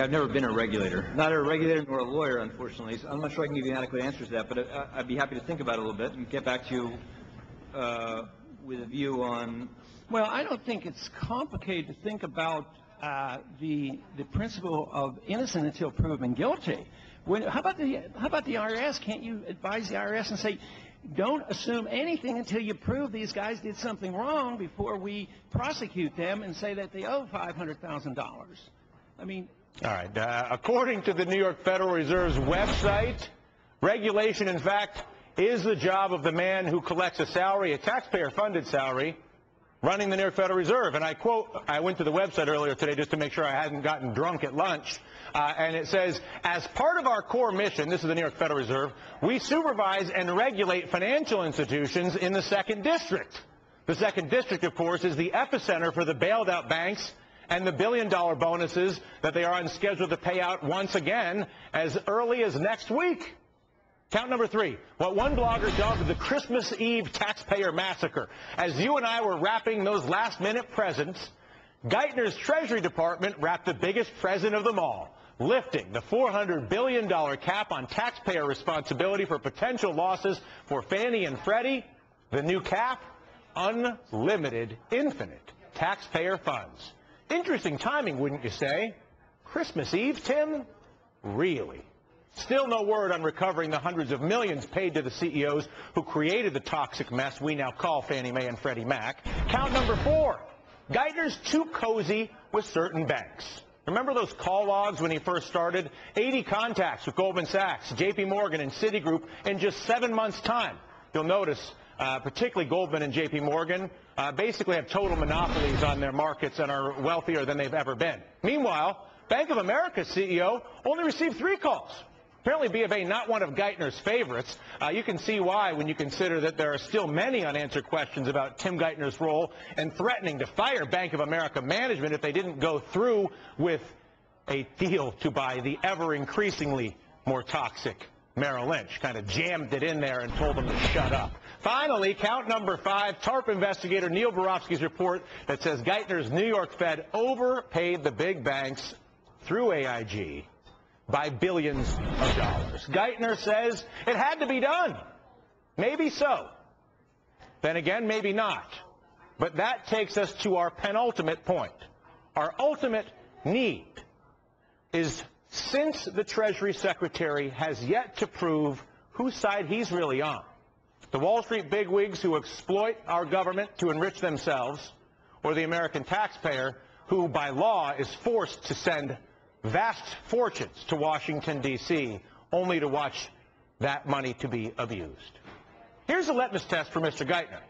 I've never been a regulator. Not a regulator nor a lawyer, unfortunately. So I'm not sure I can give you an adequate answer to that, but I'd be happy to think about it a little bit and get back to you with a view on. Well, I don't think it's complicated to think about the principle of innocent until proven guilty. How about the IRS? Can't you advise the IRS and say, don't assume anything until you prove these guys did something wrong before we prosecute them and say that they owe $500,000? I mean. All right. According to the New York Federal Reserve's website, regulation, in fact, is the job of the man who collects a salary, a taxpayer-funded salary, running the New York Federal Reserve. And I quote, I went to the website earlier today just to make sure I hadn't gotten drunk at lunch, and it says, as part of our core mission, this is the New York Federal Reserve, we supervise and regulate financial institutions in the 2nd District. The 2nd District, of course, is the epicenter for the bailed out banks and the billion-dollar bonuses that they are on schedule to pay out once again as early as next week. Count number 3, what one blogger dubbed the Christmas Eve taxpayer massacre. As you and I were wrapping those last-minute presents, Geithner's Treasury Department wrapped the biggest present of them all, lifting the $400 billion cap on taxpayer responsibility for potential losses for Fannie and Freddie. The new cap, unlimited, infinite taxpayer funds. Interesting timing, wouldn't you say? Christmas Eve, Tim? Really? Still no word on recovering the hundreds of millions paid to the CEOs who created the toxic mess we now call Fannie Mae and Freddie Mac. Count number 4. Geithner's too cozy with certain banks. Remember those call logs when he first started? 80 contacts with Goldman Sachs, JP Morgan, and Citigroup in just 7 months' time. You'll notice, particularly Goldman and JP Morgan, basically have total monopolies on their markets and are wealthier than they've ever been. Meanwhile, Bank of America's CEO only received 3 calls. Apparently B of A not one of Geithner's favorites. You can see why when you consider that there are still many unanswered questions about Tim Geithner's role and threatening to fire Bank of America management if they didn't go through with a deal to buy the ever-increasingly more toxic Merrill Lynch. Kind of jammed it in there and told them to shut up. Finally, count number 5, TARP investigator Neil Barofsky's report that says Geithner's New York Fed overpaid the big banks through AIG by billions of dollars. Geithner says it had to be done. Maybe so. Then again, maybe not. But that takes us to our penultimate point. Our ultimate need is, since the Treasury Secretary has yet to prove whose side he's really on, the Wall Street bigwigs who exploit our government to enrich themselves, or the American taxpayer who by law is forced to send vast fortunes to Washington, D.C., only to watch that money to be abused. Here's a litmus test for Mr. Geithner.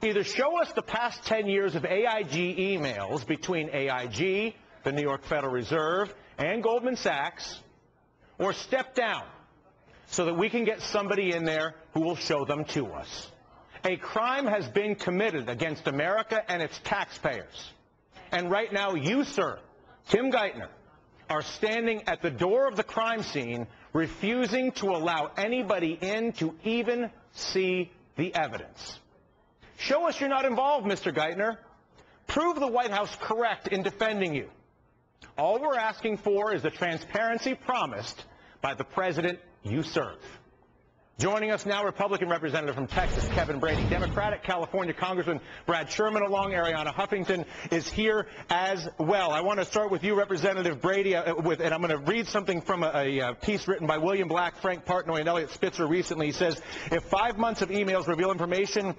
Either show us the past 10 years of AIG emails between AIG, the New York Federal Reserve, and Goldman Sachs, or step down so that we can get somebody in there who will show them to us. A crime has been committed against America and its taxpayers. And right now you, sir, Tim Geithner, are standing at the door of the crime scene, refusing to allow anybody in to even see the evidence. Show us you're not involved, Mr. Geithner. Prove the White House correct in defending you. All we're asking for is the transparency promised by the president you serve. Joining us now, Republican Representative from Texas, Kevin Brady. Democratic California Congressman Brad Sherman along. Ariana Huffington is here as well. I want to start with you, Representative Brady, and I'm going to read something from a piece written by William Black, Frank Partnoy, and Elliot Spitzer recently. He says, if 5 months of emails reveal information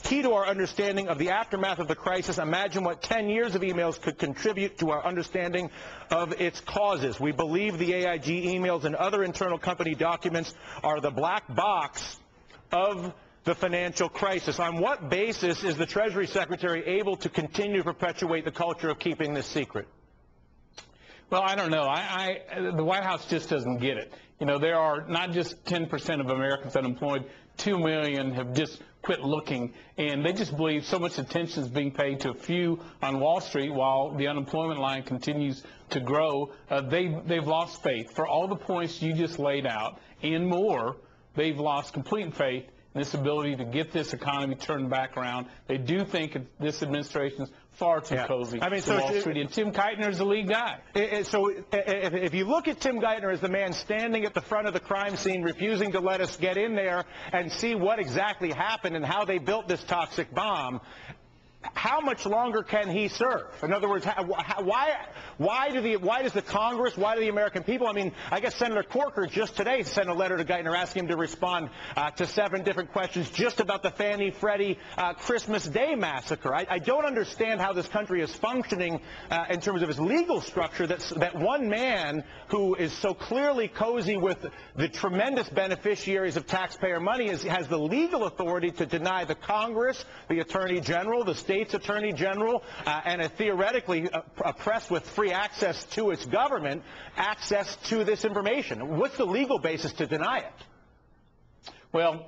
key to our understanding of the aftermath of the crisis, imagine what 10 years of emails could contribute to our understanding of its causes. We believe the AIG emails and other internal company documents are the black box of the financial crisis. On what basis is the Treasury Secretary able to continue to perpetuate the culture of keeping this secret? Well, I don't know. The White House just doesn't get it. You know, there are not just 10% of Americans unemployed, 2 million have just quit looking, and they just believe so much attention is being paid to a few on Wall Street while the unemployment line continues to grow. They've lost faith. For all the points you just laid out and more, they've lost complete faith in this ability to get this economy turned back around. They do think this administration's far too Yeah. cozy I mean, to so Wall Street. And Tim Geithner's the lead guy. So if you look at Tim Geithner as the man standing at the front of the crime scene, refusing to let us get in there and see what exactly happened and how they built this toxic bomb, how much longer can he serve? In other words, why does the Congress, why do the American people? I mean, I guess Senator Corker just today sent a letter to Geithner asking him to respond to 7 different questions just about the Fannie Freddie Christmas Day massacre. I don't understand how this country is functioning in terms of its legal structure. That one man who is so clearly cozy with the tremendous beneficiaries of taxpayer money has the legal authority to deny the Congress, the Attorney General, the State's Attorney General, and theoretically a press with free access to its government, access to this information. What's the legal basis to deny it? Well,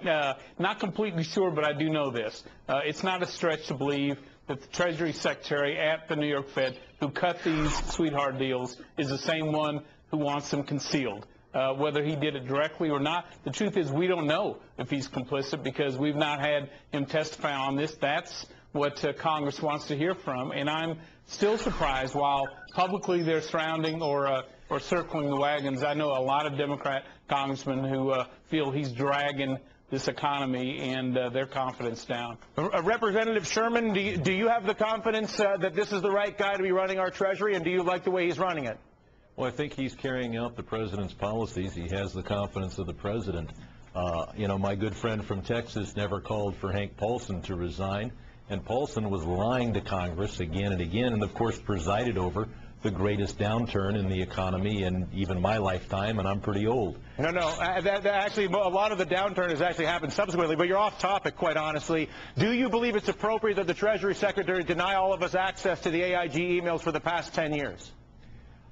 not completely sure, but I do know this. It's not a stretch to believe that the Treasury Secretary at the New York Fed who cut these sweetheart deals is the same one who wants them concealed. Whether he did it directly or not, the truth is we don't know if he's complicit because we've not had him testify on this. That's what Congress wants to hear from, and I'm still surprised. While publicly they're surrounding or circling the wagons, I know a lot of Democrat congressmen who feel he's dragging this economy and their confidence down. Representative Sherman, do you have the confidence that this is the right guy to be running our Treasury, and do you like the way he's running it? Well, I think he's carrying out the president's policies. He has the confidence of the president. You know, my good friend from Texas never called for Hank Paulson to resign. And Paulson was lying to Congress again and again, and of course presided over the greatest downturn in the economy in even my lifetime, and I'm pretty old. No, actually, a lot of the downturn has actually happened subsequently, but you're off topic, quite honestly. Do you believe it's appropriate that the Treasury Secretary deny all of us access to the AIG emails for the past 10 years?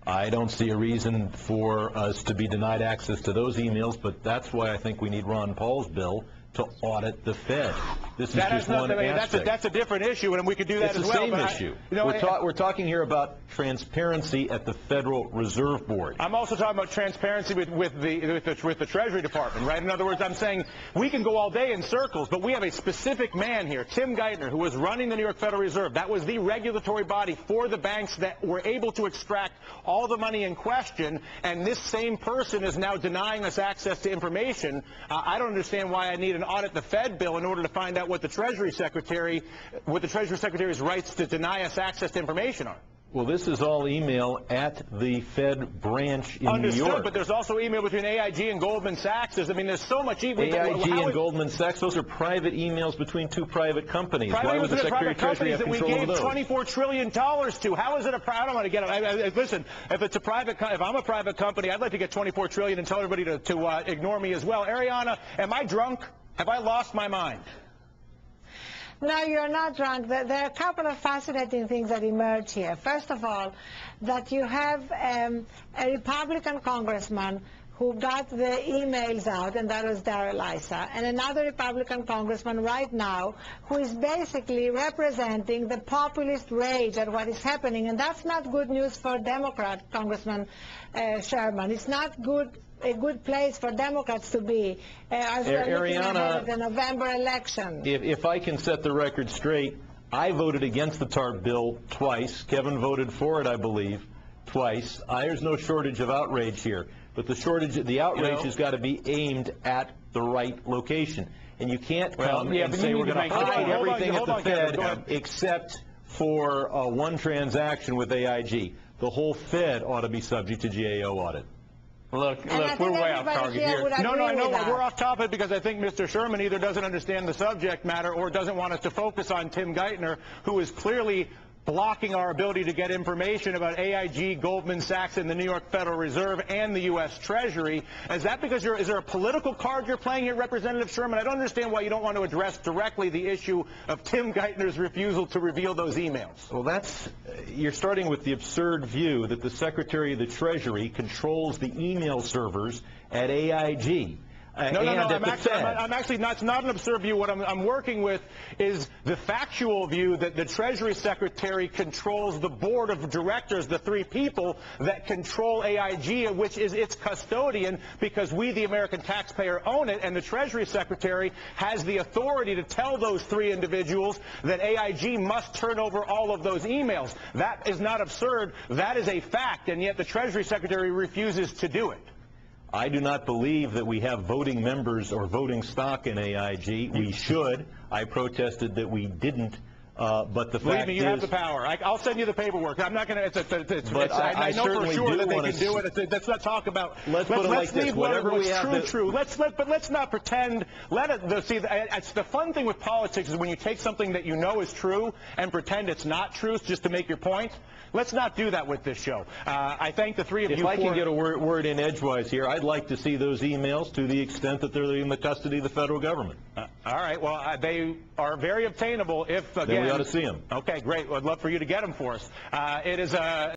I don't see a reason for us to be denied access to those emails, but that's why I think we need Ron Paul's bill to audit the Fed. This is just one aspect. That's a different issue, and we could do that as well. It's the same issue. We're talking here about transparency at the Federal Reserve Board. I'm also talking about transparency with the Treasury Department, right? In other words, I'm saying we can go all day in circles, but we have a specific man here, Tim Geithner, who was running the New York Federal Reserve. That was the regulatory body for the banks that were able to extract all the money in question, and this same person is now denying us access to information. I don't understand why I need an audit the Fed bill in order to find out what the Treasury Secretary's rights to deny us access to information are. Well, this is all email at the Fed branch in New York. Understood, but there's also email between AIG and Goldman Sachs. There's so much email. AIG and Goldman Sachs, those are private emails between 2 private companies. Why would the Secretary of Treasury have control of those? We gave $24 trillion to. How is it I don't want to get it. Listen, if I'm a private company, I'd like to get $24 trillion and tell everybody to ignore me as well. Ariana, am I drunk? Have I lost my mind? No, you're not drunk. There are a couple of fascinating things that emerge here. First of all, that you have a Republican congressman who got the emails out, and that was Darrell Issa, and another Republican congressman right now who is basically representing the populist rage at what is happening, and that's not good news for Democrat, Congressman Sherman. It's not a good place for Democrats to be as we're looking ahead of the November election. If I can set the record straight, I voted against the TARP bill twice. Kevin voted for it, I believe, twice. There's no shortage of outrage here, but the outrage has got to be aimed at the right location. And you can't come and say we're going to hide everything at the Fed except for one transaction with AIG. The whole Fed ought to be subject to GAO audit. Look, we're way off target here. No, we're off topic because I think Mr. Sherman either doesn't understand the subject matter or doesn't want us to focus on Tim Geithner, who is clearly blocking our ability to get information about AIG, Goldman Sachs, and the New York Federal Reserve and the U.S. Treasury. Is that because is there a political card you're playing here, Representative Sherman? I don't understand why you don't want to address directly the issue of Tim Geithner's refusal to reveal those emails. Well, you're starting with the absurd view that the Secretary of the Treasury controls the email servers at AIG. No, and at the Fed. I'm actually not, it's not an absurd view. What I'm working with is the factual view that the Treasury Secretary controls the board of directors, the three people that control AIG, which is its custodian, because we, the American taxpayer, own it, and the Treasury Secretary has the authority to tell those three individuals that AIG must turn over all of those emails. That is not absurd. That is a fact, and yet the Treasury Secretary refuses to do it. I do not believe that we have voting members or voting stock in AIG. We should. I protested that we didn't. But the Believe fact me, you is, have the power. I'll send you the paperwork. I'm not going to. But I know for certainly sure do that they wanna can do it. Let's not talk about. Let's put it like this. leave Whatever what's we have true. But let's not pretend. It's the fun thing with politics is when you take something that you know is true and pretend it's not true just to make your point. Let's not do that with this show. I thank the three of you. If I can get a word in edgewise here, I'd like to see those emails to the extent that they're in the custody of the federal government. All right. Well, they are very obtainable if, again. Then we ought to see them. Okay, great. I'd love for you to get them for us. It is